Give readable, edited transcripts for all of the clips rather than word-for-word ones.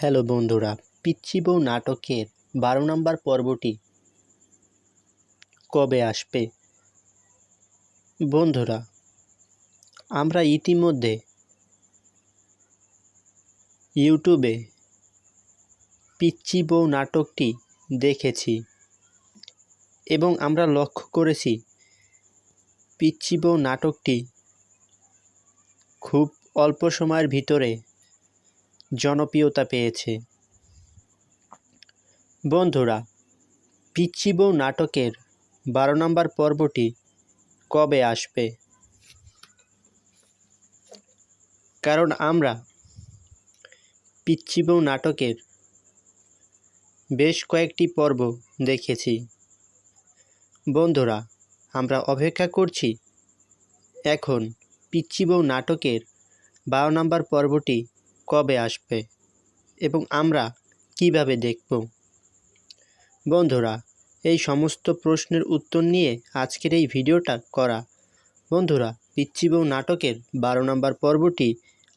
Hello বন্ধুরা, পিচ্চি বউ নাটকের 12 নম্বর পর্বটি কবে আসবে? বন্ধুরা, আমরা ইতিমধ্যে ইউটিউবে পিচ্চি বউ নাটকটি দেখেছি এবং আমরা লক্ষ্য করেছি পিচ্চি বউ নাটকটি খুব অল্প সময়ের ভিতরে জনপ্রিয়তা পেয়েছে। বন্ধুরা, পিচ্চি বউ নাটকের 12 নম্বর পর্বটি কবে আসবে? কারণ আমরা পিচ্চি বউ নাটকের বেশ কয়েকটি পর্ব দেখেছি। বন্ধুরা, আমরা অপেক্ষা করছি এখন পিচ্চি বউ নাটকের 12 নম্বর পর্বটি কবে আসবে এবং আমরা কিভাবে দেখব। বন্ধুরা, এই সমস্ত প্রশ্নের উত্তর নিয়ে আজকের এই ভিডিওটা করা। বন্ধুরা, পিচ্চি বউ নাটকের 12 নম্বর পর্বটি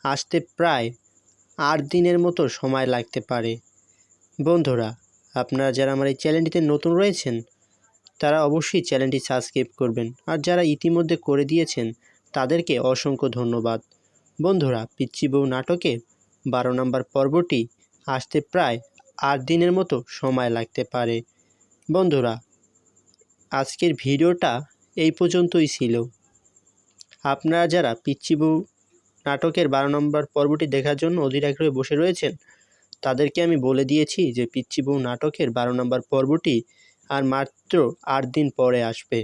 আসতে প্রায় 8 দিনের মতো সময় লাগতে পারে। বন্ধুরা, আপনারা যারা আমার এই চ্যানেলটিতে নতুন রয়েছেন তারা অবশ্যই চ্যানেলটি সাবস্ক্রাইব করবেন, আর যারা ইতিমধ্যে করে দিয়েছেন তাদেরকে অসংখ্য ধন্যবাদ। বন্ধুরা, পিচ্চি বউ নাটকের 12 নম্বর পর্বটি আসতে প্রায় 8 দিনের মতো সময় লাগতে পারে। বন্ধুরা, আজকের ভিডিওটা এই পর্যন্তই ছিল। আপনারা যারা পিচ্চি বউ নাটকের 12 নম্বর পর্বটি দেখার জন্য অধীর আগ্রহে বসে রয়েছেন তাদেরকে আমি বলে দিয়েছি যে পিচ্চি বউ নাটকের 12 নম্বর পর্বটি আর মাত্র 8 দিন পরে আসবে।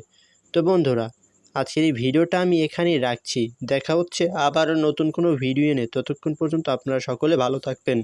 তো বন্ধুরা, আজকের এই ভিডিওটা আমি এখানেই রাখছি। দেখা হচ্ছে আবারও নতুন কোনো ভিডিও নিয়ে। ততক্ষণ পর্যন্ত আপনারা সকলে ভালো থাকবেন।